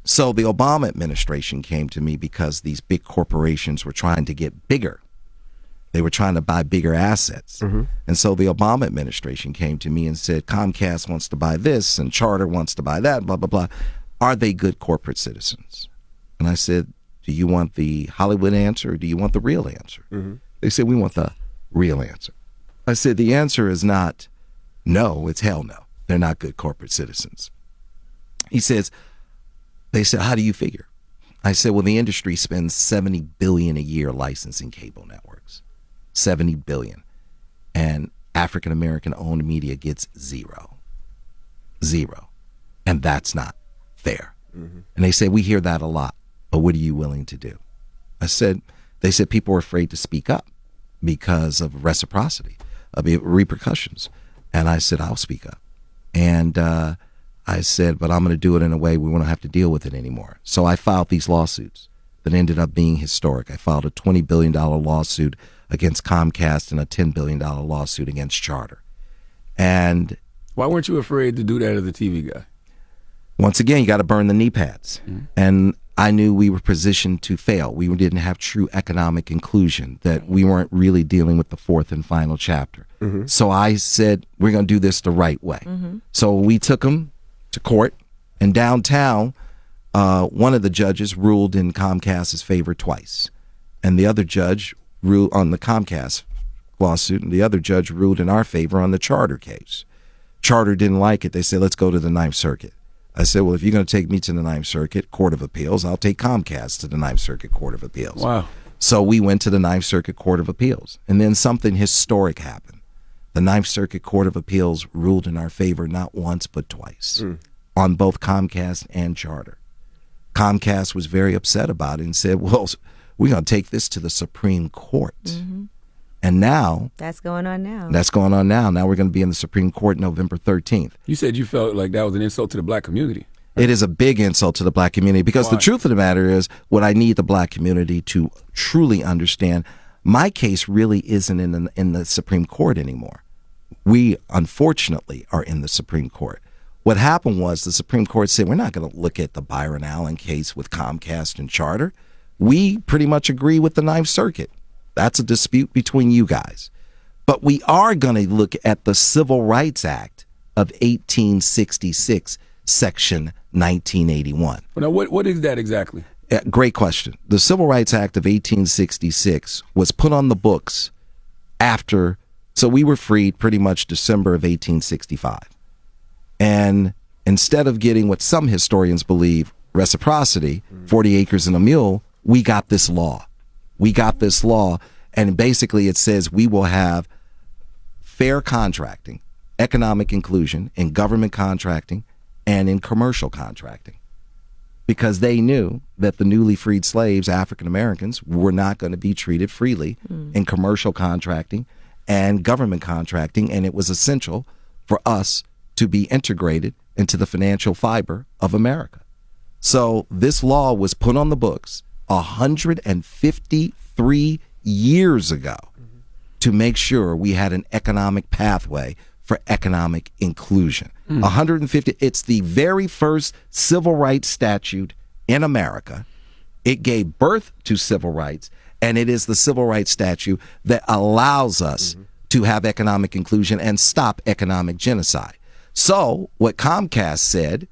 So the Obama administration came to me because these big corporations were trying to get bigger. They were trying to buy bigger assets. And so the Obama administration came to me and said, Comcast wants to buy this and Charter wants to buy that, blah, blah, blah. Are they good corporate citizens? And I said, do you want the Hollywood answer or do you want the real answer? They said, we want the real answer. I said, the answer is not no, it's hell no. They're not good corporate citizens. They said, how do you figure? I said, well, the industry spends $70 billion a year licensing cable networks. $70 billion. And African-American owned media gets zero. And that's not fair. And they say, we hear that a lot, but what are you willing to do? They said people are afraid to speak up because of reciprocity, of repercussions. And I said, I'll speak up. And I said, but I'm going to do it in a way we won't have to deal with it anymore. So I filed these lawsuits that ended up being historic. I filed a $20 billion lawsuit against Comcast and a $10 billion lawsuit against Charter. And why weren't you afraid to do that as a TV guy? Once again, you got to burn the knee pads. And I knew we were positioned to fail. We didn't have true economic inclusion, that we weren't really dealing with the fourth and final chapter. So I said, we're going to do this the right way. So we took them to court, and downtown, one of the judges ruled in Comcast's favor twice. And the other judge ruled on the Comcast lawsuit, and the other judge ruled in our favor on the Charter case. Charter didn't like it. They said, let's go to the Ninth Circuit. I said, well, if you're going to take me to the Ninth Circuit Court of Appeals, I'll take Comcast to the Ninth Circuit Court of Appeals. Wow. So we went to the Ninth Circuit Court of Appeals, and then something historic happened. The Ninth Circuit Court of Appeals ruled in our favor not once but twice on both Comcast and Charter. Comcast was very upset about it and said, well, we're going to take this to the Supreme Court. And now that's going on now. Now we're going to be in the Supreme Court November 13th. You said you felt like that was an insult to the black community. It is a big insult to the black community because the truth of the matter is what I need the black community to truly understand, my case really isn't in the Supreme Court anymore. We, unfortunately, are in the Supreme Court. What happened was the Supreme Court said, we're not going to look at the Byron Allen case with Comcast and Charter. We pretty much agree with the Ninth Circuit. That's a dispute between you guys. But we are going to look at the Civil Rights Act of 1866, Section 1981. Now, what is that exactly? Great question. The Civil Rights Act of 1866 was put on the books after, so we were freed pretty much December of 1865. And instead of getting what some historians believe, reciprocity, 40 acres and a mule, we got this law. And basically it says we will have fair contracting, economic inclusion in government contracting and in commercial contracting. Because they knew that the newly freed slaves, African Americans, were not going to be treated freely in commercial contracting and government contracting, and it was essential for us to be integrated into the financial fiber of America. So this law was put on the books 153 years ago to make sure we had an economic pathway for economic inclusion. 150, it's the very first civil rights statute in America. It gave birth to civil rights, and it is the civil rights statute that allows us to have economic inclusion and stop economic genocide. So what Comcast said,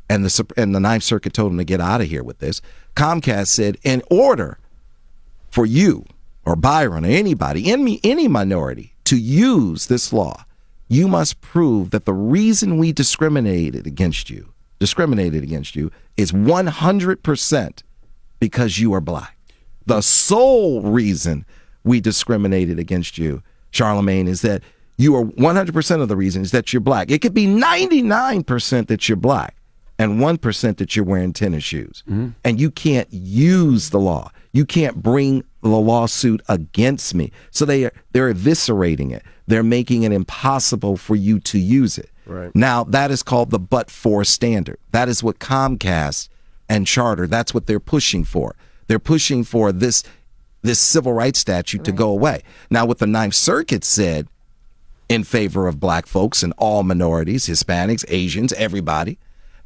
and the Ninth Circuit told them to get out of here with this, Comcast said, in order for you or Byron or anybody, any minority to use this law, you must prove that the reason we discriminated against you is 100% because you are black. The sole reason we discriminated against you, Charlemagne, is that you are 100% of the reason is that you're black. It could be 99% that you're black and 1% that you're wearing tennis shoes. And you can't use the law. You can't bring the lawsuit against me. So they're eviscerating it. They're making it impossible for you to use it. Right. Now, that is called the but-for standard. That is what Comcast and Charter, that's what they're pushing for. They're pushing for this civil rights statute to go away. Now, what the Ninth Circuit said in favor of black folks and all minorities, Hispanics, Asians, everybody,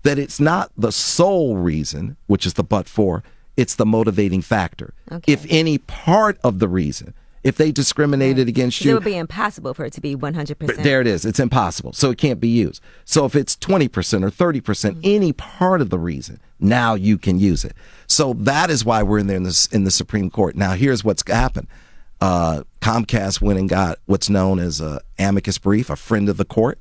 that it's not the sole reason, which is the but for, it's the motivating factor. Okay. If any part of the reason, if they discriminated against you, it would be impossible for it to be 100%. there it is. It's impossible. So it can't be used. So if it's 20% or 30%, any part of the reason, now you can use it. So that is why we're in there in the Supreme Court. Now, here's what's happened. Comcast went and got what's known as a amicus brief, a friend of the court,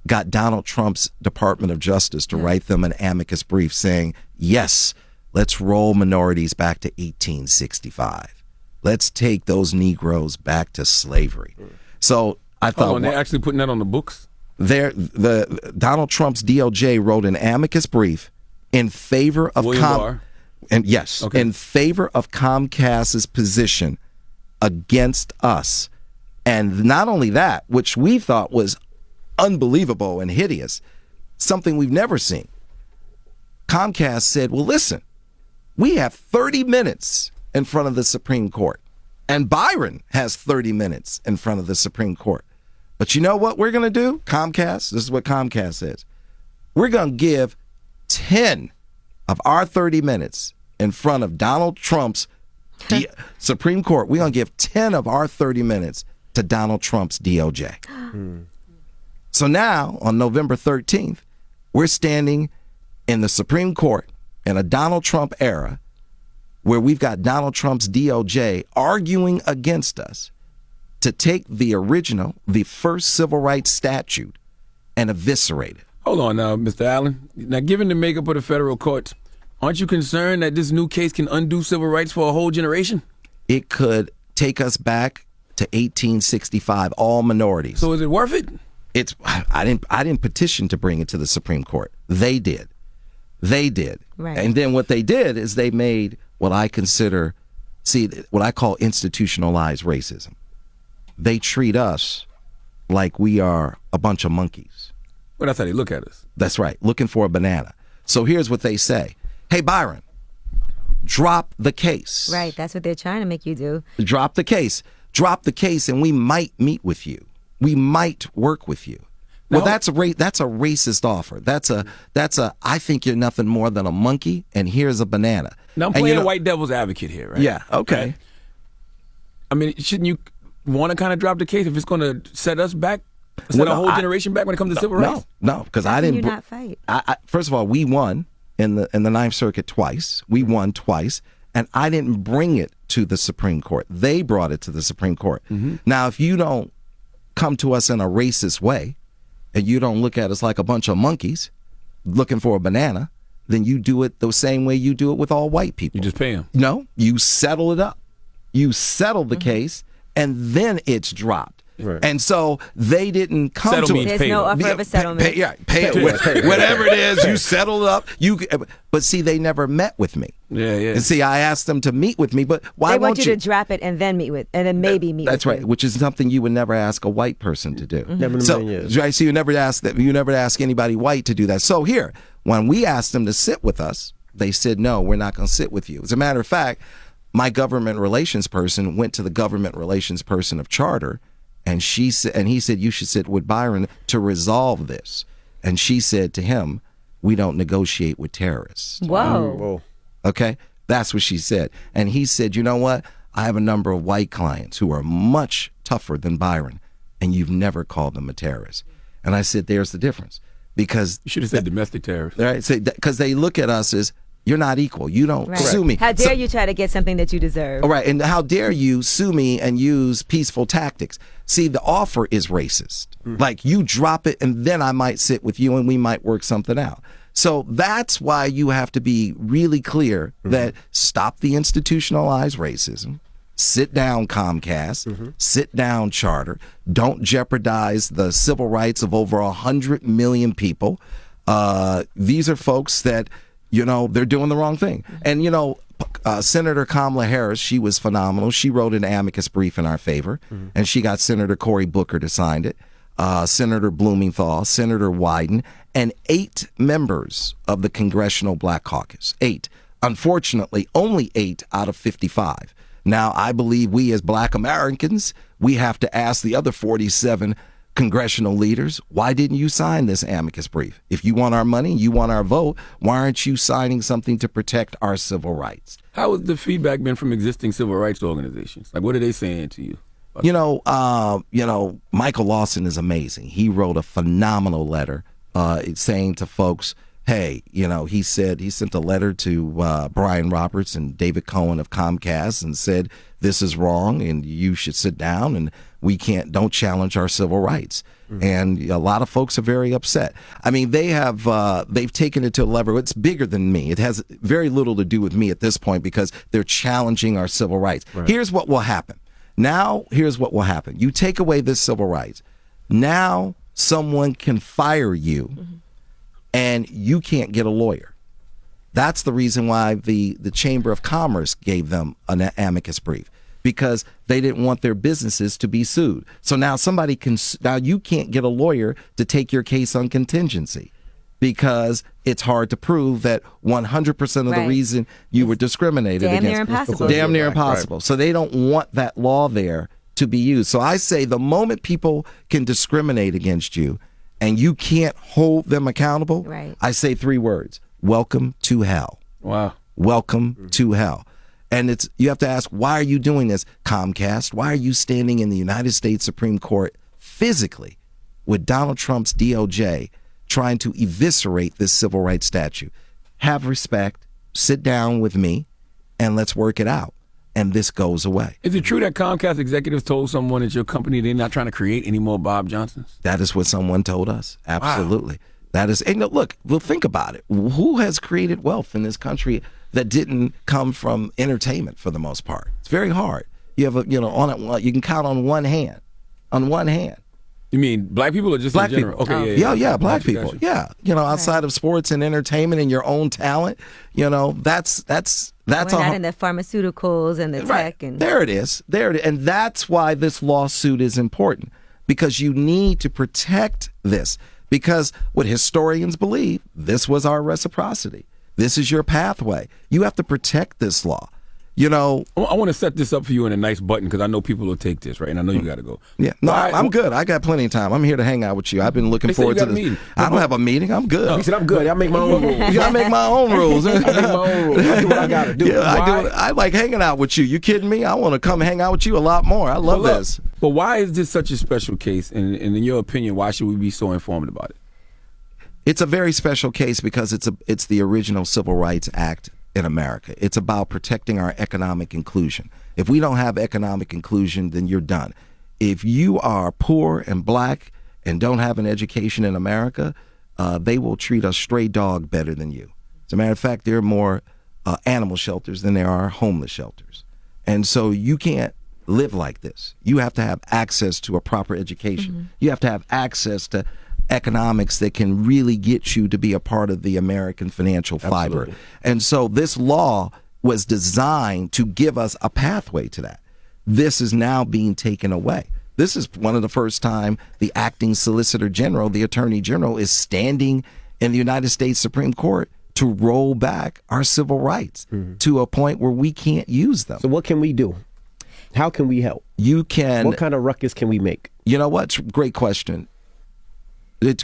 got Donald Trump's Department of Justice to write them an amicus brief saying, yes, let's roll minorities back to 1865. Let's take those Negroes back to slavery. So I thought, they're actually putting that on the books? Donald Trump's DOJ wrote an amicus brief in favor of in favor of Comcast's position against us. And not only that, which we thought was unbelievable and hideous, something we've never seen. Comcast said, well, listen, we have 30 minutes in front of the Supreme Court. And Byron has 30 minutes in front of the Supreme Court. But you know what we're going to do? Comcast, this is what Comcast says. We're going to give 10 of our 30 minutes in front of Donald Trump's Supreme Court. We're going to give 10 of our 30 minutes to Donald Trump's DOJ. So now, on November 13th, we're standing in the Supreme Court in a Donald Trump era where we've got Donald Trump's DOJ arguing against us to take the first civil rights statute and eviscerate it. Hold on now, Mr. Allen. Now, given the makeup of the federal courts, aren't you concerned that this new case can undo civil rights for a whole generation? It could take us back to 1865, all minorities. So is it worth it? I didn't petition to bring it to the Supreme Court. They did. Right. And then what they did is they made what I call institutionalized racism. They treat us like we are a bunch of monkeys. Well, that's how they look at us. That's right, looking for a banana. So here's what they say. Hey, Byron, drop the case. Right, that's what they're trying to make you do. Drop the case. Drop the case and we might meet with you. We might work with you. Well, that's a racist offer. That's a I think you're nothing more than a monkey, and here's a banana. Now I'm playing white devil's advocate here, right? Yeah, okay. Right? I mean, shouldn't you want to kind of drop the case if it's going to set us back, set a whole generation back when it comes to civil rights? No, because I didn't. How can you not fight? First of all, we won in the Ninth Circuit twice. We won twice, and I didn't bring it to the Supreme Court. They brought it to the Supreme Court. Mm-hmm. Now, if you don't come to us in a racist way, and you don't look at us like a bunch of monkeys looking for a banana, then you do it the same way you do it with all white people. You just pay them. No, you settle it up. You settle the case, and then it's dropped. Right. And so they didn't come settle to it. There's no offer of a settlement. Pay it. Whatever it is, you settle it up. But see, they never met with me. Yeah. And see, I asked them to meet with me, but why they won't want you to drop it and then meet with, and then maybe meet. That's with right, you. which is something you would never ask a white person to do. Never in a million years. Right, so you never ask that. You never ask anybody white to do that. So here, when we asked them to sit with us, they said no, we're not going to sit with you. As a matter of fact, my government relations person went to the government relations person of Charter, and he said you should sit with Byron to resolve this. And she said to him, we don't negotiate with terrorists. Whoa. Okay, that's what she said. And he said, you know what? I have a number of white clients who are much tougher than Byron, and you've never called them a terrorist. And I said, there's the difference. Because you should have said domestic terrorists. Right? Because they look at us as, you're not equal. You don't sue me. How dare you try to get something that you deserve? All right, and how dare you sue me and use peaceful tactics? See, the offer is racist. Like, you drop it, and then I might sit with you, and we might work something out. So that's why you have to be really clear that stop the institutionalized racism. Sit down, Comcast. Sit down, Charter. Don't jeopardize the civil rights of over 100 million people. These are folks that, they're doing the wrong thing. And, Senator Kamala Harris, she was phenomenal. She wrote an amicus brief in our favor, and she got Senator Cory Booker to sign it, Senator Blumenthal, Senator Wyden, and 8 members of the Congressional Black Caucus. 8. Unfortunately, only 8 out of 55. Now, I believe we as Black Americans, we have to ask the other 47 congressional leaders, why didn't you sign this amicus brief? If you want our money, you want our vote, why aren't you signing something to protect our civil rights? How has the feedback been from existing civil rights organizations? Like, what are they saying to you? Michael Lawson is amazing. He wrote a phenomenal letter saying to folks, hey, he said he sent a letter to Brian Roberts and David Cohen of Comcast and said, this is wrong and you should sit down and don't challenge our civil rights. And a lot of folks are very upset. I mean, they've taken it to a level, it's bigger than me. It has very little to do with me at this point because they're challenging our civil rights. Right. Here's what will happen. Here's what will happen. You take away this civil rights. Now someone can fire you and you can't get a lawyer. That's the reason why the Chamber of Commerce gave them an amicus brief, because they didn't want their businesses to be sued. So now you can't get a lawyer to take your case on contingency because it's hard to prove that 100% of the reason you were discriminated against. Damn near impossible. Right. So they don't want that law there to be used. So I say the moment people can discriminate against you and you can't hold them accountable, I say 3 words: welcome to hell. Wow. Welcome to hell. And you have to ask, why are you doing this, Comcast? Why are you standing in the United States Supreme Court physically with Donald Trump's DOJ trying to eviscerate this civil rights statute? Have respect, sit down with me, and let's work it out. And this goes away. Is it true that Comcast executives told someone at your company they're not trying to create any more Bob Johnsons? That is what someone told us. Absolutely. Wow. That is, and look, we'll think about it. Who has created wealth in this country that didn't come from entertainment for the most part? It's very hard. You have you can count on one hand. On one hand. You mean black people or just black in general? People. Okay, yeah, black people. Yeah, outside of sports and entertainment and your own talent, that's we're not in the pharmaceuticals and the tech and there it is, and that's why this lawsuit is important, because you need to protect this. Because what historians believe, this was our reciprocity. This is your pathway. You have to protect this law. I want to set this up for you in a nice button because I know people will take this, right? And I know you got to go. Yeah, no, I'm good. I got plenty of time. I'm here to hang out with you. I've been looking forward to this. I don't have a meeting. I'm good. He said, I'm good. I make my own rules. I make my own rules. I make my own rules. I do what I got to do. Yeah, I like hanging out with you. You kidding me? I want to come hang out with you a lot more. I love this. But why is this such a special case? And in your opinion, why should we be so informed about it? It's a very special case because it's the original Civil Rights Act in America. It's about protecting our economic inclusion. If we don't have economic inclusion, then you're done. If you are poor and black and don't have an education in America, they will treat a stray dog better than you. As a matter of fact, there are more animal shelters than there are homeless shelters. And so you can't live like this. You have to have access to a proper education. Mm-hmm. You have to have access to economics that can really get you to be a part of the American financial fiber. Absolutely. And so this law was designed to give us a pathway to that. This is now being taken away. This is one of the first time the acting Solicitor General, the Attorney General, is standing in the United States Supreme Court to roll back our civil rights to a point where we can't use them. So what can we do? How can we help? You can. What kind of ruckus can we make? You know what? Great question.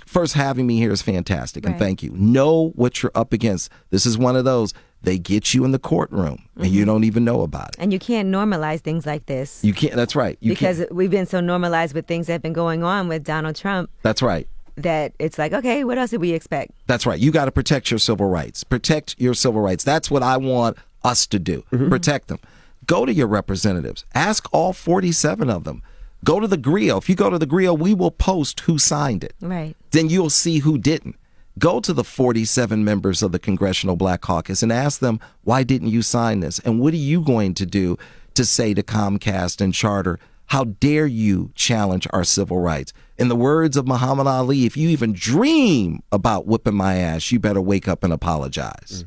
First, having me here is fantastic, and thank you. Know what you're up against. This is one of those, they get you in the courtroom, and you don't even know about it. And you can't normalize things like this. You can't, that's right. Because we've been so normalized with things that have been going on with Donald Trump. That's right. That it's like, okay, what else did we expect? That's right. You got to protect your civil rights. Protect your civil rights. That's what I want us to do. Protect them. Go to your representatives. Ask all 47 of them. Go to the grill. If you go to the grill, we will post who signed it. Right. Then you'll see who didn't. Go to the 47 members of the Congressional Black Caucus and ask them, why didn't you sign this? And what are you going to do to say to Comcast and Charter, how dare you challenge our civil rights? In the words of Muhammad Ali, if you even dream about whipping my ass, you better wake up and apologize.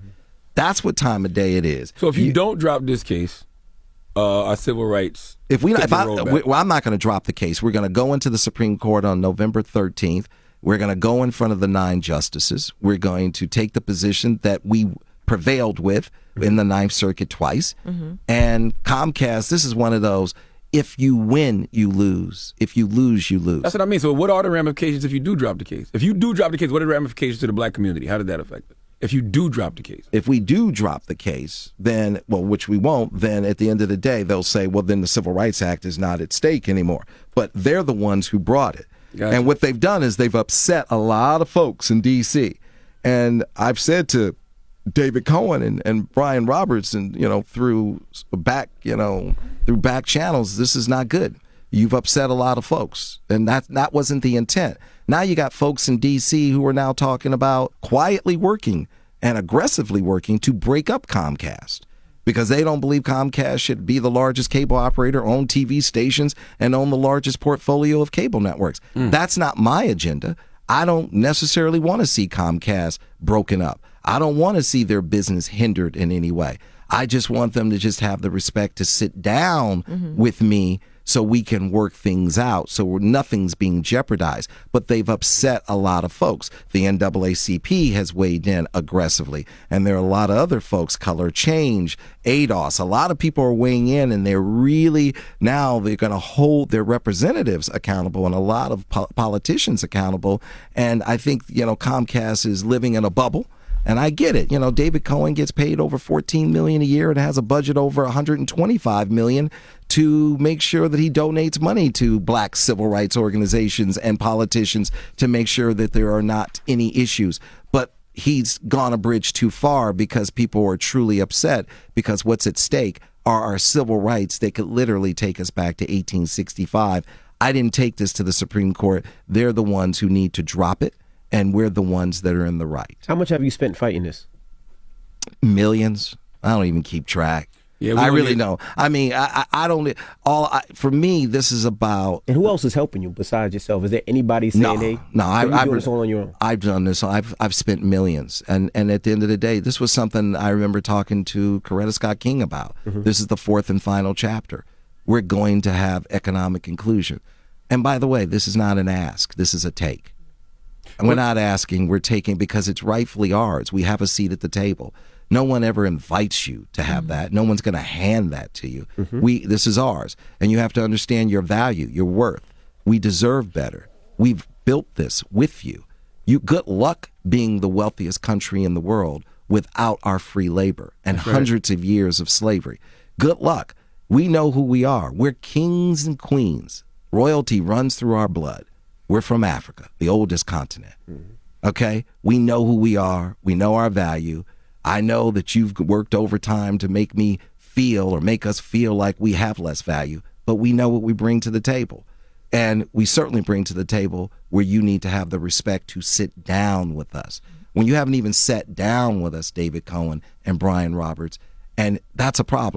That's what time of day it is. So if you don't drop this case, our civil rights. I'm not going to drop the case. We're going to go into the Supreme Court on November 13th. We're going to go in front of the 9 justices. We're going to take the position that we prevailed with in the Ninth Circuit twice. And Comcast, this is one of those, if you win, you lose. If you lose, you lose. That's what I mean. So what are the ramifications if you do drop the case? If you do drop the case, what are the ramifications to the black community? How did that affect it? If you do drop the case. If we do drop the case, then, well, which we won't, then at the end of the day, they'll say, well, then the Civil Rights Act is not at stake anymore. But they're the ones who brought it. Gotcha. And what they've done is they've upset a lot of folks in D.C. And I've said to David Cohen and Brian Roberts, and through back channels, this is not good. You've upset a lot of folks, and that wasn't the intent. Now you got folks in D.C. who are now talking about quietly working and aggressively working to break up Comcast because they don't believe Comcast should be the largest cable operator, own TV stations, and own the largest portfolio of cable networks. That's not my agenda. I don't necessarily want to see Comcast broken up. I don't want to see their business hindered in any way. I just want them to just have the respect to sit down with me so we can work things out, so nothing's being jeopardized. But they've upset a lot of folks. The NAACP has weighed in aggressively, and there are a lot of other folks, Color Change, ADOS. A lot of people are weighing in, and they're really, now they're going to hold their representatives accountable and a lot of politicians accountable. And I think, Comcast is living in a bubble. And I get it. David Cohen gets paid over $14 million a year and has a budget over $125 million to make sure that he donates money to black civil rights organizations and politicians to make sure that there are not any issues. But he's gone a bridge too far because people are truly upset because what's at stake are our civil rights. They could literally take us back to 1865. I didn't take this to the Supreme Court. They're the ones who need to drop it. And we're the ones that are in the right. How much have you spent fighting this? Millions. I don't even keep track. Yeah, I really don't. I mean, I don't. For me, this is about. And who else is helping you besides yourself? Is there anybody saying, "Hey, I've doing this all on your own"? I've done this. I've spent millions, and at the end of the day, this was something I remember talking to Coretta Scott King about. This is the fourth and final chapter. We're going to have economic inclusion, and by the way, this is not an ask. This is a take. And we're not asking, we're taking because it's rightfully ours. We have a seat at the table. No one ever invites you to have that. No one's going to hand that to you. This is ours. And you have to understand your value, your worth. We deserve better. We've built this with you. Good luck being the wealthiest country in the world without our free labor and hundreds of years of slavery. Good luck. We know who we are. We're kings and queens. Royalty runs through our blood. We're from Africa, the oldest continent. Okay? We know who we are. We know our value. I know that you've worked overtime to make me feel or make us feel like we have less value, but we know what we bring to the table. And we certainly bring to the table where you need to have the respect to sit down with us. When you haven't even sat down with us, David Cohen and Brian Roberts, and that's a problem.